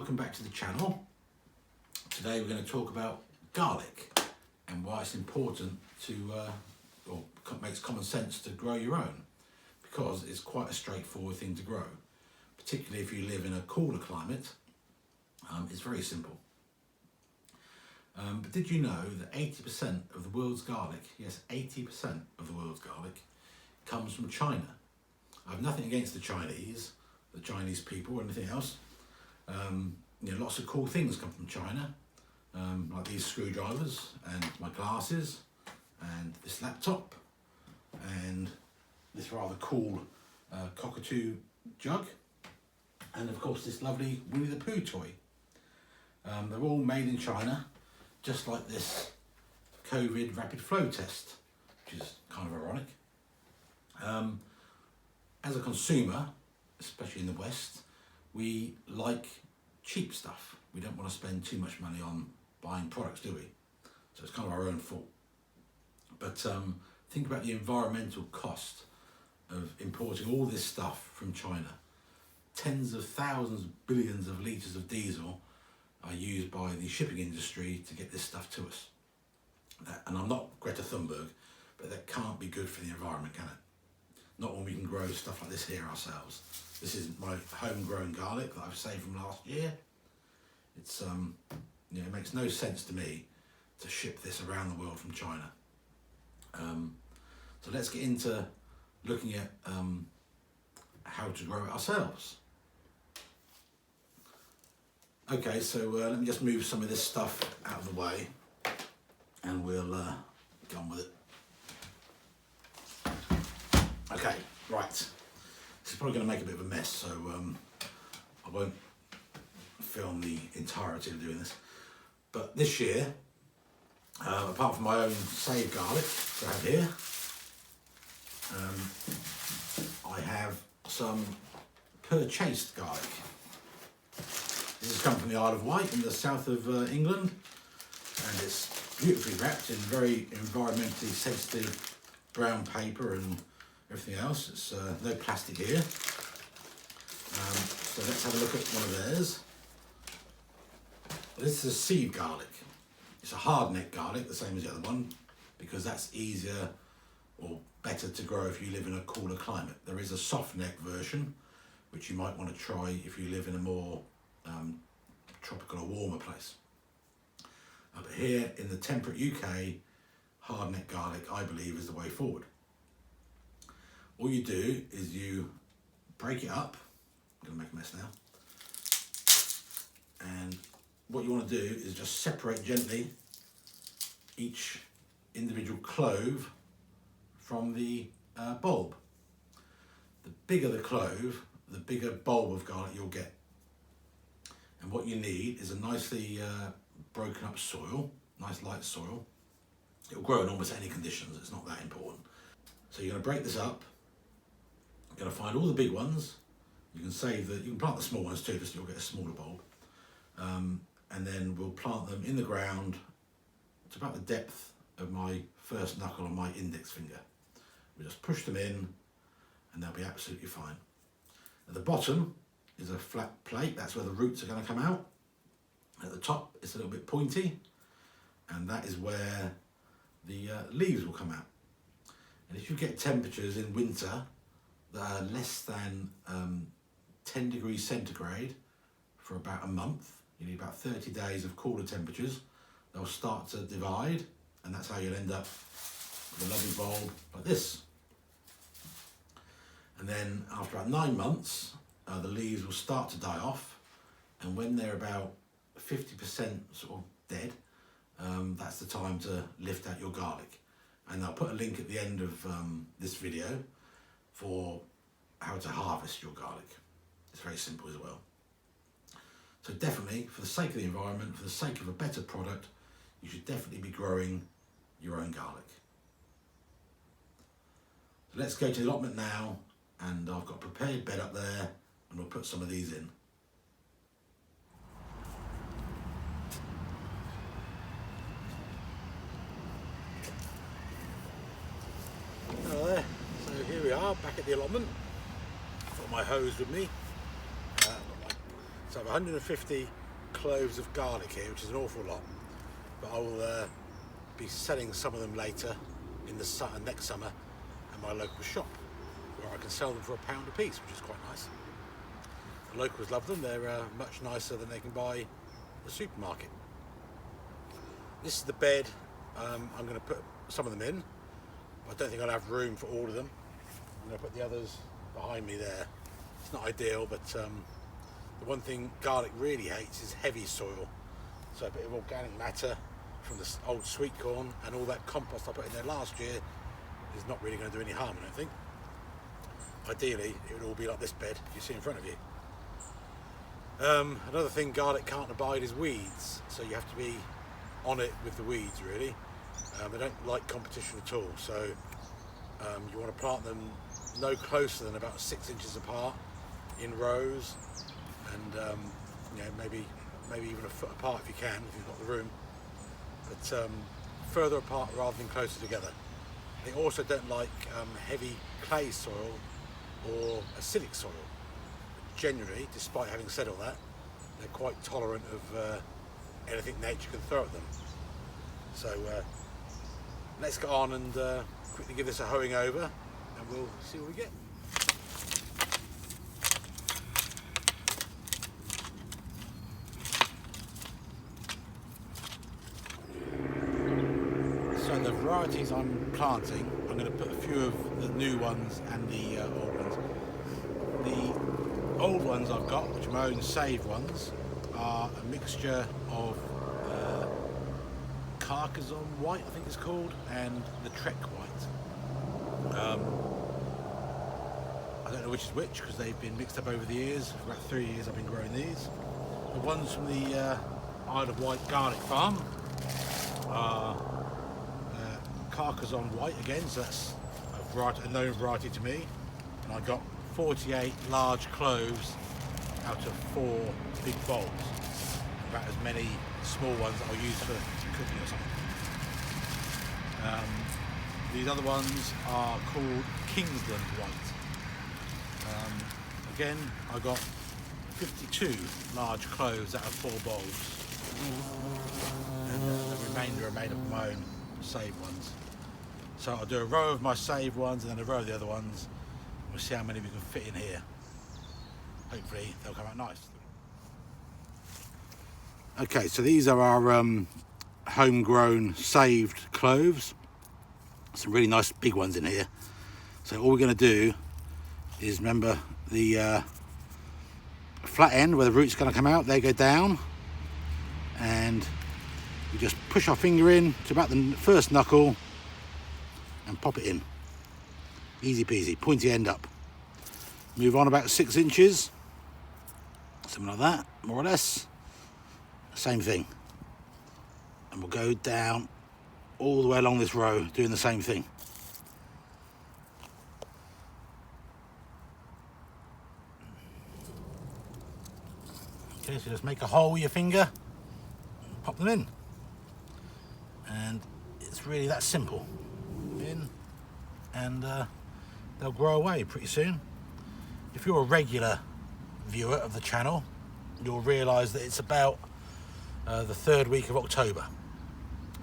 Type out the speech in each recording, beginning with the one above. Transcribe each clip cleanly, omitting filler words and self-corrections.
welcome back to the channel. Today we're going to talk about garlic and why it's important to, or makes common sense to grow your own, because it's quite a straightforward thing to grow, particularly if you live in a cooler climate. It's very simple. But did you know that 80% of the world's garlic, yes, 80% of the world's garlic comes from China? I have nothing against the Chinese people or anything else. Lots of cool things come from China, like these screwdrivers and my glasses and this laptop and this rather cool cockatoo jug, and of course this lovely Winnie the Pooh toy. They're all made in China, just like this COVID rapid flow test, which is kind of ironic. As a consumer, especially in the West, we like cheap stuff. We don't want to spend too much money on buying products, do we? So it's kind of our own fault. But think about the environmental cost of importing all this stuff from China. Tens of thousands, billions of litres of diesel are used by the shipping industry to get this stuff to us. And I'm not Greta Thunberg, but that can't be good for the environment, can it? Not when we can grow stuff like this here ourselves. This is my homegrown garlic that I've saved from last year. It's it makes no sense to me to ship this around the world from China. So let's get into looking at how to grow it ourselves. Okay, so let me just move some of this stuff out of the way and we'll get on with it. Okay, right. This is probably going to make a bit of a mess, so I won't film the entirety of doing this. But this year, apart from my own saved garlic that I have here, I have some purchased garlic. This has come from the Isle of Wight in the south of England, and it's beautifully wrapped in very environmentally sensitive brown paper and everything else. It's no plastic here. So let's have a look at one of theirs. This is a seed garlic. It's a hard neck garlic, the same as the other one, because that's easier or better to grow if you live in a cooler climate. There is a soft neck version, which you might want to try if you live in a more tropical or warmer place. But here in the temperate UK, hard neck garlic, I believe, is the way forward. All you do is you break it up. I'm going to make a mess now. And what you want to do is just separate gently each individual clove from the bulb. The bigger the clove, the bigger bulb of garlic you'll get. And what you need is a nicely broken up soil, nice light soil. It'll grow in almost any conditions, it's not that important. So you're going to break this up. You're going to find all the big ones. You can plant the small ones too, just you'll get a smaller bulb. And then we'll plant them in the ground to about the depth of my first knuckle on my index finger. We just push them in and they'll be absolutely fine. At the bottom is a flat plate, that's where the roots are going to come out. At the top it's a little bit pointy, and that is where the leaves will come out. And if you get temperatures in winter that are less than 10 degrees centigrade for about a month, you need about 30 days of cooler temperatures, they'll start to divide, and that's how you'll end up with a lovely bulb like this. And then after about 9 months, the leaves will start to die off, and when they're about 50% sort of dead, that's the time to lift out your garlic. And I'll put a link at the end of this video for how to harvest your garlic. It's very simple as well. So definitely, for the sake of the environment, for the sake of a better product, you should definitely be growing your own garlic. So let's go to the allotment now, and I've got a prepared bed up there, and we'll put some of these in. Hello there. So here we are, back at the allotment. I've got my hose with me. Got my So I have 150 cloves of garlic here, which is an awful lot, but I will be selling some of them later in the next summer at my local shop, where I can sell them for £1 a piece, which is quite nice. The locals love them. They're much nicer than they can buy at the supermarket. This is the bed. I'm going to put some of them in. I don't think I'll have room for all of them. I'm going to put the others behind me there. It's not ideal, but the one thing garlic really hates is heavy soil. So a bit of organic matter from the old sweet corn and all that compost I put in there last year is not really going to do any harm, I don't think. Ideally, it would all be like this bed you see in front of you. Another thing garlic can't abide is weeds, so you have to be on it with the weeds, really. They don't like competition at all, so you want to plant them no closer than about 6 inches apart in rows, and you know, maybe even a foot apart if you can, if you've got the room, but further apart rather than closer together. They also don't like heavy clay soil or acidic soil. Generally, despite having said all that, they're quite tolerant of anything nature can throw at them. So let's get on and quickly give this a hoeing over, and we'll see what we get. So the varieties I'm planting, I'm going to put a few of the new ones and the old ones. The old ones I've got, which are my own saved ones, are a mixture of Carcassonne white, I think it's called, and the Trek white. I don't know which is which because they've been mixed up over the years. For about 3 years I've been growing these. The ones from the Isle of Wight garlic farm are Carcassonne white again, so that's a known variety to me. And I got 48 large cloves out of 4 big bowls. About as many small ones that I'll use for cooking or something. These other ones are called Kingsland White. Again, I got 52 large cloves out of 4 bowls. And the remainder are made of my own saved ones. So I'll do a row of my saved ones and then a row of the other ones. We'll see how many we can fit in here. Hopefully they'll come out nice. Okay, so these are our homegrown saved cloves. Some really nice big ones in here. So all we're going to do is, remember the flat end where the root's going to come out, they go down, and we just push our finger in to about the first knuckle and pop it in. Easy peasy, pointy end up. Move on about 6 inches, something like that, more or less. Same thing. And we'll go down all the way along this row, doing the same thing. Okay, so just make a hole with your finger, pop them in. And it's really that simple. In, and they'll grow away pretty soon. If you're a regular viewer of the channel, you'll realise that it's about the 3rd week of October,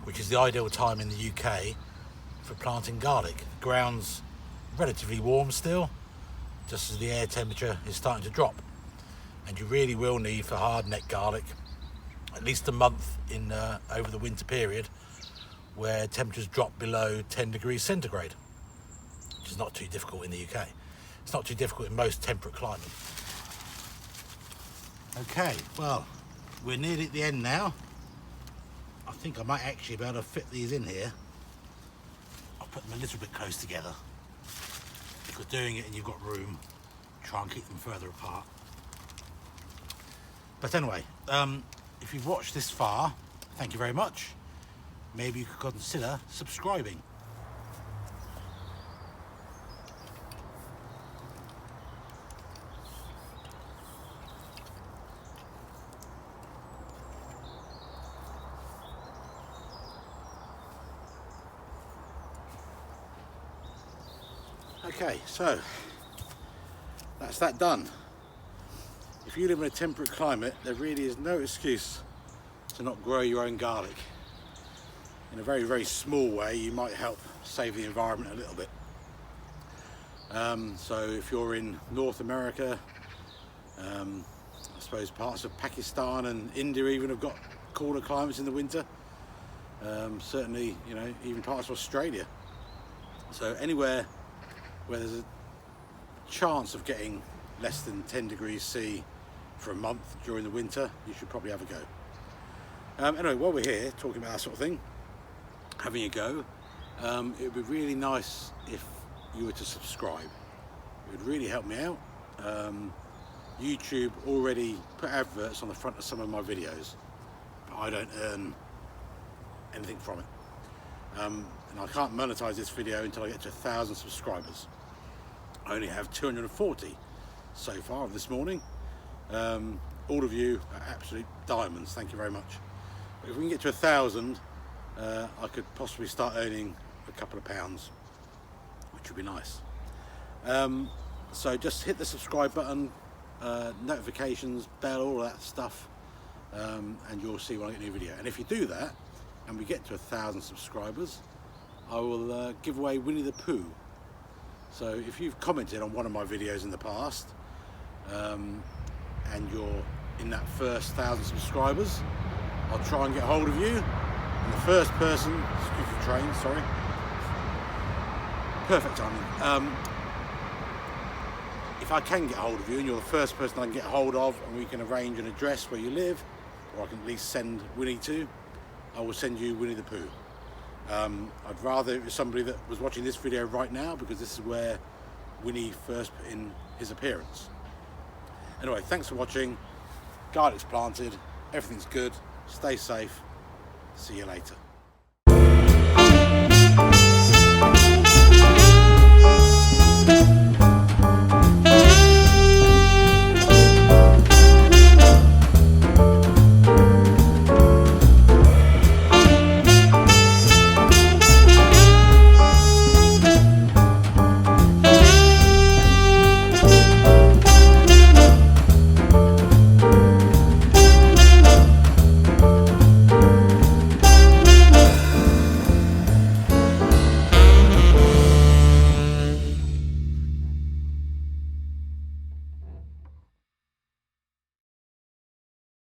which is the ideal time in the UK for planting garlic. The ground's relatively warm still, just as the air temperature is starting to drop. And you really will need, for hard-neck garlic, at least a month in over the winter period where temperatures drop below 10 degrees centigrade, which is not too difficult in the UK. It's not too difficult in most temperate climates. Okay, well, we're nearly at the end now. I think I might actually be able to fit these in here. I'll put them a little bit close together, because doing it and you've got room, try and keep them further apart. But anyway, if you've watched this far, thank you very much. Maybe you could consider subscribing. Okay, so that's that done. if you live in a temperate climate, there really is no excuse to not grow your own garlic. In a very, very small way, you might help save the environment a little bit. So if you're in North America, I suppose parts of Pakistan and India even have got cooler climates in the winter. Certainly, you know, even parts of Australia. So anywhere where there's a chance of getting less than 10 degrees C for a month during the winter, you should probably have a go. Anyway, while we're here talking about that sort of thing, having a go, it would be really nice if you were to subscribe. It would really help me out. YouTube already put adverts on the front of some of my videos, but I don't earn anything from it. And I can't monetize this video until I get to 1,000 subscribers. I only have 240 so far this morning. All of you are absolute diamonds, thank you very much. But if we can get to 1,000, I could possibly start earning a couple of pounds, which would be nice. So just hit the subscribe button, notifications, bell, all that stuff, and you'll see when I get a new video. And if you do that, and we get to 1,000 subscribers, I will give away Winnie the Pooh. So if you've commented on one of my videos in the past, and you're in that first 1,000 subscribers, I'll try and get hold of you. And the first person, excuse the train, sorry. Perfect timing. If I can get hold of you and you're the first person I can get hold of, and we can arrange an address where you live, or I can at least send Winnie to, I will send you Winnie the Pooh. I'd rather it was somebody that was watching this video right now, because this is where Winnie first put in his appearance. Anyway, thanks for watching. Garlic's planted, everything's good, stay safe, see you later.